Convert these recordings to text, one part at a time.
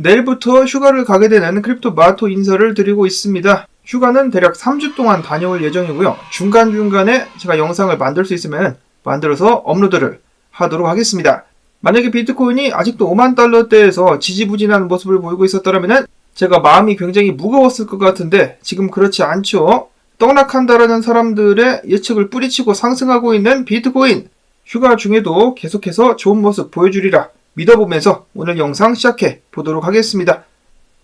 내일부터 휴가를 가게 되는 크립토마토 인사를 드리고 있습니다. 휴가는 대략 3주 동안 다녀올 예정이고요. 중간중간에 제가 영상을 만들 수 있으면 만들어서 업로드를 하도록 하겠습니다. 만약에 비트코인이 아직도 5만 달러대에서 지지부진한 모습을 보이고 있었더라면 제가 마음이 굉장히 무거웠을 것 같은데 지금 그렇지 않죠. 떡락한다라는 사람들의 예측을 뿌리치고 상승하고 있는 비트코인. 휴가 중에도 계속해서 좋은 모습 보여주리라 믿어보면서 오늘 영상 시작해 보도록 하겠습니다.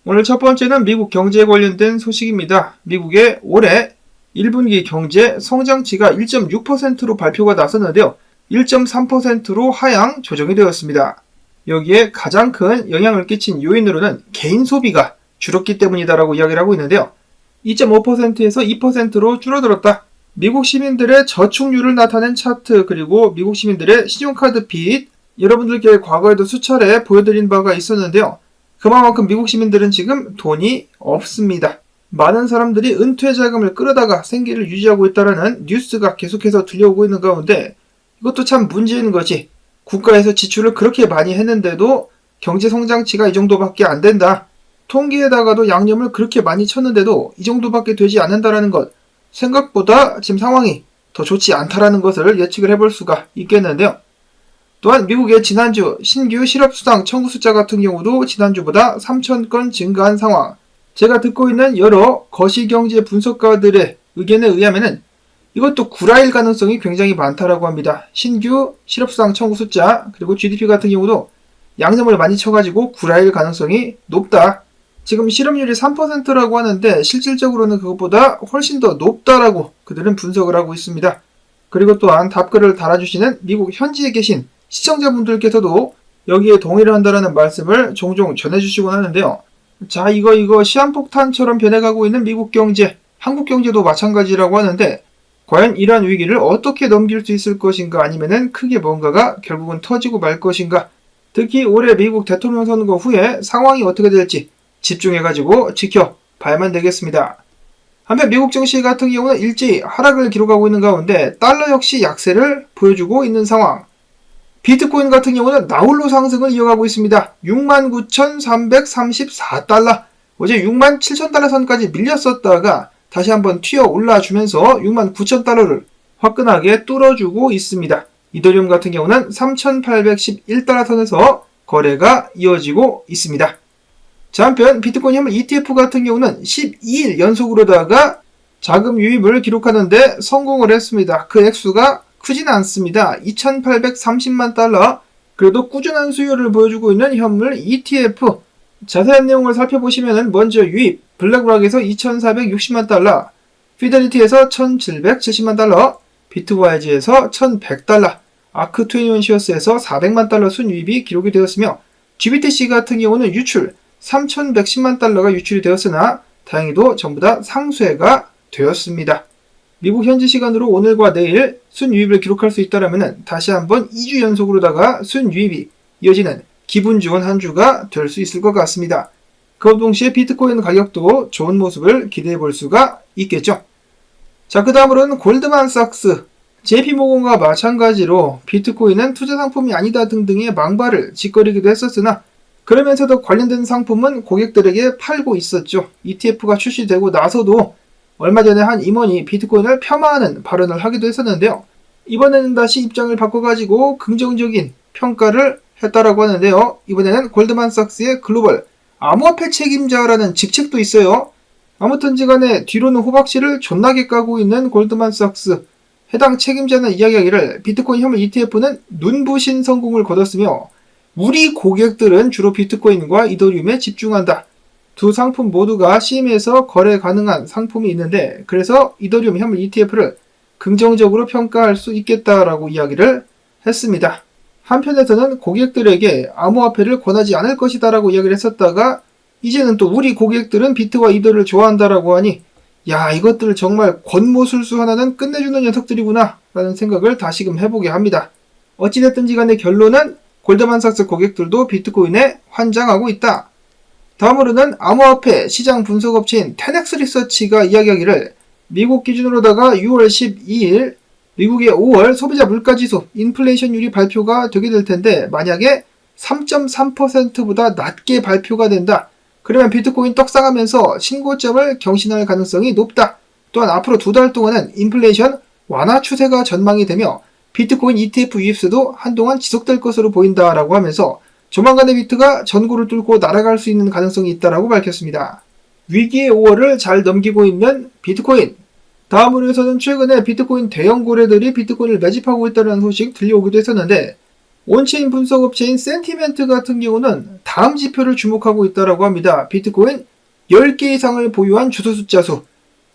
오늘 첫 번째는 미국 경제에 관련된 소식입니다. 미국의 올해 1분기 경제 성장치가 1.6%로 발표가 나섰는데요. 1.3%로 하향 조정이 되었습니다. 여기에 가장 큰 영향을 끼친 요인으로는 개인 소비가 줄었기 때문이다라고 이야기를 하고 있는데요. 2.5%에서 2%로 줄어들었다. 미국 시민들의 저축률을 나타낸 차트, 그리고 미국 시민들의 신용카드 빚, 여러분들께 과거에도 수차례 보여드린 바가 있었는데요. 그만큼 미국 시민들은 지금 돈이 없습니다. 많은 사람들이 은퇴 자금을 끌어다가 생계를 유지하고 있다는 뉴스가 계속해서 들려오고 있는 가운데 이것도 참 문제인 거지. 국가에서 지출을 그렇게 많이 했는데도 경제 성장치가 이 정도밖에 안 된다. 통계에다가도 양념을 그렇게 많이 쳤는데도 이 정도밖에 되지 않는다라는 것. 생각보다 지금 상황이 더 좋지 않다라는 것을 예측을 해볼 수가 있겠는데요. 또한 미국의 지난주 신규 실업수당 청구 숫자 같은 경우도 지난주보다 3,000건 증가한 상황. 제가 듣고 있는 여러 거시경제 분석가들의 의견에 의하면은 이것도 구라일 가능성이 굉장히 많다라고 합니다. 신규 실업수당 청구 숫자 그리고 GDP 같은 경우도 양념을 많이 쳐가지고 구라일 가능성이 높다. 지금 실업률이 3%라고 하는데 실질적으로는 그것보다 훨씬 더 높다라고 그들은 분석을 하고 있습니다. 그리고 또한 답글을 달아주시는 미국 현지에 계신 시청자분들께서도 여기에 동의를 한다라는 말씀을 종종 전해주시곤 하는데요. 자, 이거 시한폭탄처럼 변해가고 있는 미국 경제, 한국 경제도 마찬가지라고 하는데 과연 이러한 위기를 어떻게 넘길 수 있을 것인가, 아니면은 크게 뭔가가 결국은 터지고 말 것인가. 특히 올해 미국 대통령 선거 후에 상황이 어떻게 될지 집중해가지고 지켜봐야만 되겠습니다. 한편 미국 증시 같은 경우는 일제히 하락을 기록하고 있는 가운데 달러 역시 약세를 보여주고 있는 상황. 비트코인 같은 경우는 나홀로 상승을 이어가고 있습니다. 69,334달러. 어제 67,000달러 선까지 밀렸었다가 다시 한번 튀어 올라주면서 69,000달러를 화끈하게 뚫어주고 있습니다. 이더리움 같은 경우는 3,811달러 선에서 거래가 이어지고 있습니다. 자, 한편 비트코인 현물 ETF 같은 경우는 12일 연속으로다가 자금 유입을 기록하는데 성공을 했습니다. 그 액수가 크진 않습니다. 2,830만 달러. 그래도 꾸준한 수요를 보여주고 있는 현물 ETF. 자세한 내용을 살펴보시면 먼저 유입, 블랙락에서 2,460만 달러, 피델리티에서 1,770만 달러, 비트와이즈에서 1,100달러, 아크21시어스에서 400만 달러 순유입이 기록이 되었으며 GBTC 같은 경우는 유출 3,110만 달러가 유출이 되었으나 다행히도 전부 다 상쇄가 되었습니다. 미국 현지 시간으로 오늘과 내일 순유입을 기록할 수 있다면 다시 한번 2주 연속으로다가 순유입이 이어지는 기분 좋은 한 주가 될 수 있을 것 같습니다. 그 동시에 비트코인 가격도 좋은 모습을 기대해 볼 수가 있겠죠. 자, 그 다음으로는 골드만삭스, JP모건과 마찬가지로 비트코인은 투자 상품이 아니다 등등의 망발을 짓거리기도 했었으나 그러면서도 관련된 상품은 고객들에게 팔고 있었죠. ETF가 출시되고 나서도 얼마 전에 한 임원이 비트코인을 폄하하는 발언을 하기도 했었는데요. 이번에는 다시 입장을 바꿔가지고 긍정적인 평가를 했다라고 하는데요. 이번에는 골드만삭스의 글로벌 암호화폐 책임자라는 직책도 있어요. 아무튼지 간에 뒤로는 호박씨를 존나게 까고 있는 골드만삭스. 해당 책임자는 이야기하기를 비트코인 현물 ETF는 눈부신 성공을 거뒀으며 우리 고객들은 주로 비트코인과 이더리움에 집중한다. 두 상품 모두가 CM에서 거래 가능한 상품이 있는데 그래서 이더리움 현물 ETF를 긍정적으로 평가할 수 있겠다라고 이야기를 했습니다. 한편에서는 고객들에게 암호화폐를 권하지 않을 것이다 라고 이야기를 했었다가 이제는 또 우리 고객들은 비트와 이더를 좋아한다라고 하니 야, 이것들 정말 권모술수 하나는 끝내주는 녀석들이구나 라는 생각을 다시금 해보게 합니다. 어찌됐든지 간의 결론은 골드만삭스 고객들도 비트코인에 환장하고 있다. 다음으로는 암호화폐 시장 분석업체인 테넥스 리서치가 이야기하기를 미국 기준으로다가 6월 12일 미국의 5월 소비자 물가지수 인플레이션율이 발표가 되게 될 텐데 만약에 3.3%보다 낮게 발표가 된다. 그러면 비트코인 떡상하면서 신고점을 경신할 가능성이 높다. 또한 앞으로 2달 동안은 인플레이션 완화 추세가 전망이 되며 비트코인 ETF 유입세도 한동안 지속될 것으로 보인다라고 하면서 조만간에 비트가 전고를 뚫고 날아갈 수 있는 가능성이 있다라고 밝혔습니다. 위기의 5월을 잘 넘기고 있는 비트코인. 다음으로서는 최근에 비트코인 대형 고래들이 비트코인을 매집하고 있다는 소식 들려오기도 했었는데 온체인 분석업체인 센티멘트 같은 경우는 다음 지표를 주목하고 있다고 합니다. 비트코인 10개 이상을 보유한 주소 숫자 수.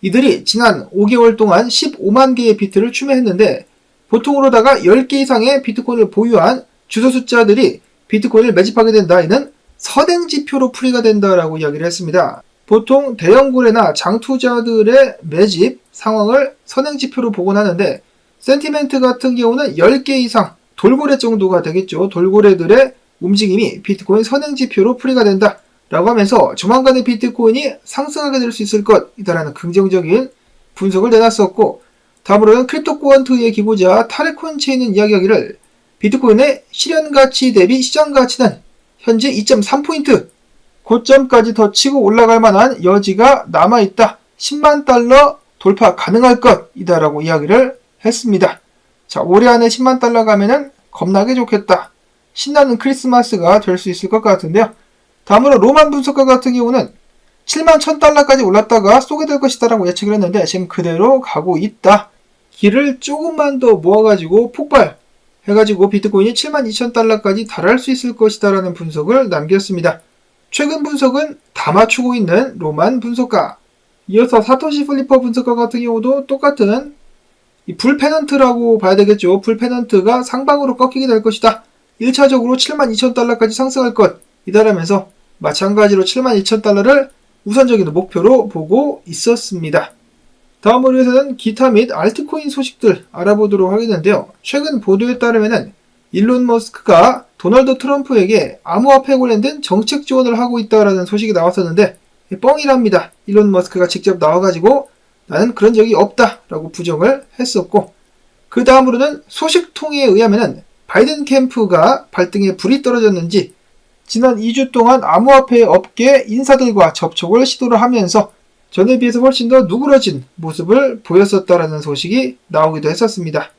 이들이 지난 5개월 동안 15만 개의 비트를 추매했는데 보통으로다가 10개 이상의 비트코인을 보유한 주소 숫자들이 비트코인을 매집하게 된다. 이는 선행 지표로 풀이가 된다라고 이야기를 했습니다. 보통 대형 고래나 장투자들의 매집 상황을 선행 지표로 보곤 하는데 센티멘트 같은 경우는 10개 이상 돌고래 정도가 되겠죠. 돌고래들의 움직임이 비트코인 선행 지표로 풀이가 된다 라고 하면서 조만간에 비트코인이 상승하게 될 수 있을 것이다라는 긍정적인 분석을 내놨었고, 다음으로는 크립토코언트의 기고자 타레콘 체인은 이야기하기를 비트코인의 실현가치 대비 시장가치는 현재 2.3포인트 고점까지 더 치고 올라갈 만한 여지가 남아있다. 10만 달러 돌파 가능할 것이다라고 이야기를 했습니다. 자, 올해 안에 10만 달러 가면은 겁나게 좋겠다. 신나는 크리스마스가 될 수 있을 것 같은데요. 다음으로 로만 분석가 같은 경우는 7만 1000달러까지 올랐다가 쏘게 될 것이다라고 예측을 했는데 지금 그대로 가고 있다. 길을 조금만 더 모아가지고 폭발해가지고 비트코인이 7만 2000달러까지 달할 수 있을 것이다라는 분석을 남겼습니다. 최근 분석은 다 맞추고 있는 로만 분석가. 이어서 사토시 플리퍼 분석가 같은 경우도 똑같은 이 불페넌트라고 봐야 되겠죠. 불페넌트가 상방으로 꺾이게 될 것이다. 1차적으로 7만 2000달러까지 상승할 것이다라면서 마찬가지로 7만 2000달러를 우선적인 목표로 보고 있었습니다. 다음으로 해서는 기타 및 알트코인 소식들 알아보도록 하겠는데요. 최근 보도에 따르면 일론 머스크가 도널드 트럼프에게 암호화폐에 관련된 정책 지원을 하고 있다라는 소식이 나왔었는데 뻥이랍니다. 일론 머스크가 직접 나와가지고 나는 그런 적이 없다라고 부정을 했었고, 그 다음으로는 소식통에 의하면 바이든 캠프가 발등에 불이 떨어졌는지 지난 2주 동안 암호화폐 업계 인사들과 접촉을 시도를 하면서 전에 비해서 훨씬 더 누그러진 모습을 보였었다라는 소식이 나오기도 했었습니다.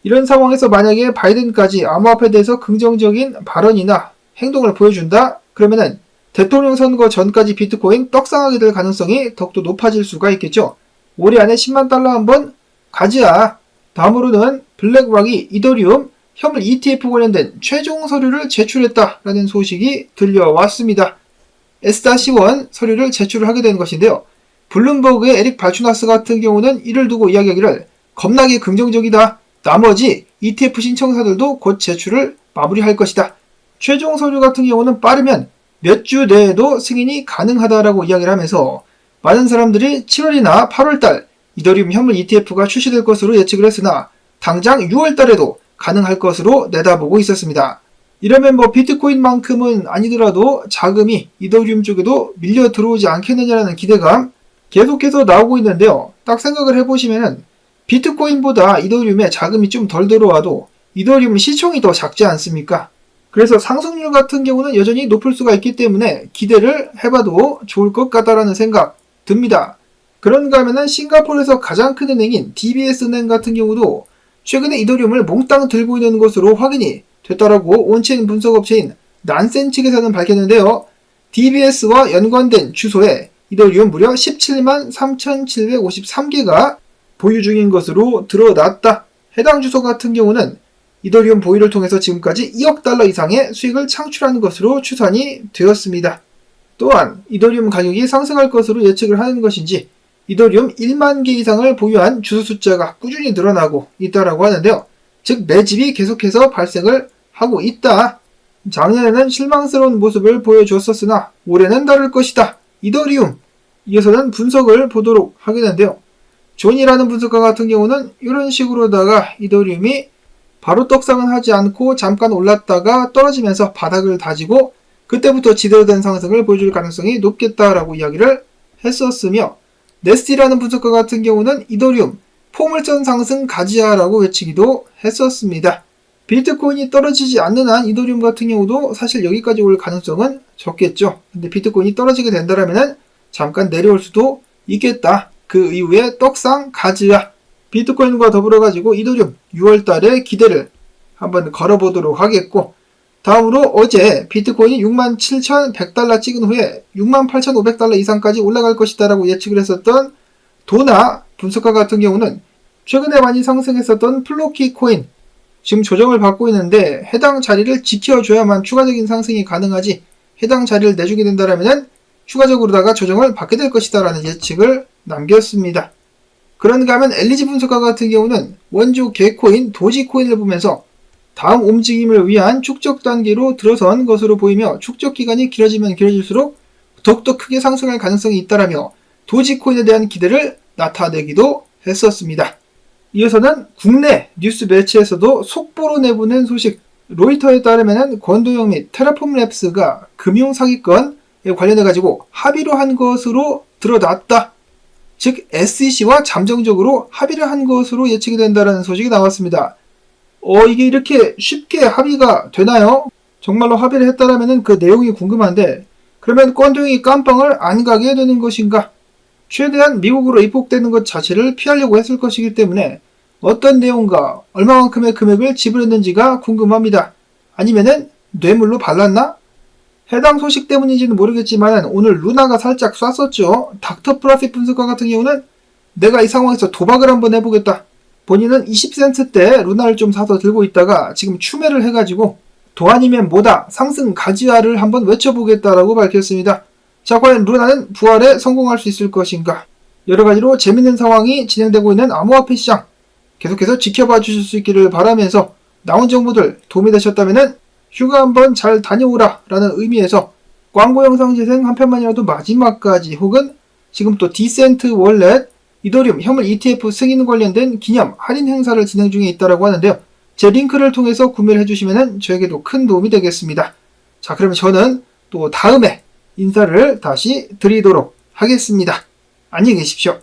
이런 상황에서 만약에 바이든까지 암호화폐에 대해서 긍정적인 발언이나 행동을 보여준다? 그러면은 대통령 선거 전까지 비트코인 떡상하게 될 가능성이 더욱더 높아질 수가 있겠죠. 올해 안에 10만 달러 한번 가지야. 다음으로는 블랙락이 이더리움 현물 ETF 관련된 최종 서류를 제출했다라는 소식이 들려왔습니다. S-1 서류를 제출을 하게 된 것인데요. 블룸버그의 에릭 발추나스 같은 경우는 이를 두고 이야기하기를 겁나게 긍정적이다. 나머지 ETF 신청사들도 곧 제출을 마무리할 것이다. 최종 서류 같은 경우는 빠르면 몇 주 내에도 승인이 가능하다라고 이야기를 하면서 많은 사람들이 7월이나 8월달 이더리움 현물 ETF가 출시될 것으로 예측을 했으나 당장 6월달에도 가능할 것으로 내다보고 있었습니다. 이러면 비트코인만큼은 아니더라도 자금이 이더리움 쪽에도 밀려 들어오지 않겠느냐라는 기대감 계속해서 나오고 있는데요. 딱 생각을 해보시면은 비트코인보다 이더리움에 자금이 좀 덜 들어와도 이더리움 시총이 더 작지 않습니까? 그래서 상승률 같은 경우는 여전히 높을 수가 있기 때문에 기대를 해봐도 좋을 것 같다라는 생각 듭니다. 그런가 하면은 싱가포르에서 가장 큰 은행인 DBS은행 같은 경우도 최근에 이더리움을 몽땅 들고 있는 것으로 확인이 됐다라고 온체인 분석업체인 난센 측에서는 밝혔는데요. DBS와 연관된 주소에 이더리움 무려 17만 3,753개가 보유 중인 것으로 드러났다. 해당 주소 같은 경우는 이더리움 보유를 통해서 지금까지 2억 달러 이상의 수익을 창출하는 것으로 추산이 되었습니다. 또한 이더리움 가격이 상승할 것으로 예측을 하는 것인지 이더리움 1만 개 이상을 보유한 주소 숫자가 꾸준히 늘어나고 있다라고 하는데요. 즉 매집이 계속해서 발생을 하고 있다. 작년에는 실망스러운 모습을 보여줬었으나 올해는 다를 것이다. 이더리움. 이어서는 분석을 보도록 하겠는데요. 존이라는 분석가 같은 경우는 이런 식으로다가 이더리움이 바로 떡상은 하지 않고 잠깐 올랐다가 떨어지면서 바닥을 다지고 그때부터 제대로 된 상승을 보여줄 가능성이 높겠다라고 이야기를 했었으며, 네스티라는 분석가 같은 경우는 이더리움 포물선 상승 가지야라고 외치기도 했었습니다. 비트코인이 떨어지지 않는 한 이더리움 같은 경우도 사실 여기까지 올 가능성은 적겠죠. 근데 비트코인이 떨어지게 된다라면은 잠깐 내려올 수도 있겠다. 그 이후에 떡상 가즈아. 비트코인과 더불어 가지고 이더리움 6월 달에 기대를 한번 걸어보도록 하겠고, 다음으로 어제 비트코인이 67,100달러 찍은 후에 68,500달러 이상까지 올라갈 것이다 라고 예측을 했었던 도나 분석가 같은 경우는 최근에 많이 상승했었던 플로키 코인 지금 조정을 받고 있는데 해당 자리를 지켜줘야만 추가적인 상승이 가능하지, 해당 자리를 내주게 된다면 추가적으로다가 조정을 받게 될 것이다 라는 예측을 남겼습니다. 그런가 하면 엘리지 분석가 같은 경우는 원조 개코인 도지코인을 보면서 다음 움직임을 위한 축적 단계로 들어선 것으로 보이며 축적 기간이 길어지면 길어질수록 더욱더 크게 상승할 가능성이 있다라며 도지코인에 대한 기대를 나타내기도 했었습니다. 이어서는 국내 뉴스 매체에서도 속보로 내보낸 소식, 로이터에 따르면 권도영 및 테라폼랩스가 금융사기건에 관련해가지고 합의로 한 것으로 드러났다. 즉 SEC와 잠정적으로 합의를 한 것으로 예측이 된다는 소식이 나왔습니다. 이게 이렇게 쉽게 합의가 되나요? 정말로 합의를 했다라면 그 내용이 궁금한데, 그러면 권도영이 깜빵을 안 가게 되는 것인가? 최대한 미국으로 입국되는 것 자체를 피하려고 했을 것이기 때문에 어떤 내용과 얼마만큼의 금액을 지불했는지가 궁금합니다. 아니면은 뇌물로 발랐나? 해당 소식 때문인지는 모르겠지만 오늘 루나가 살짝 쐈었죠. 닥터 프라핏 분석가 같은 경우는 내가 이 상황에서 도박을 한번 해보겠다. 본인은 20센트 때 루나를 좀 사서 들고 있다가 지금 추매를 해가지고 도 아니면 뭐다 상승 가지아를 한번 외쳐보겠다라고 밝혔습니다. 자, 과연 루나는 부활에 성공할 수 있을 것인가? 여러가지로 재밌는 상황이 진행되고 있는 암호화폐 시장 계속해서 지켜봐 주실 수 있기를 바라면서 나온 정보들 도움이 되셨다면 휴가 한번 잘 다녀오라 라는 의미에서 광고 영상 재생 한 편만이라도 마지막까지, 혹은 지금 또 디센트 월렛 이더리움 현물 ETF 승인 관련된 기념 할인 행사를 진행 중에 있다고 하는데요. 제 링크를 통해서 구매를 해주시면 저에게도 큰 도움이 되겠습니다. 자, 그러면 저는 또 다음에 인사를 다시 드리도록 하겠습니다. 안녕히 계십시오.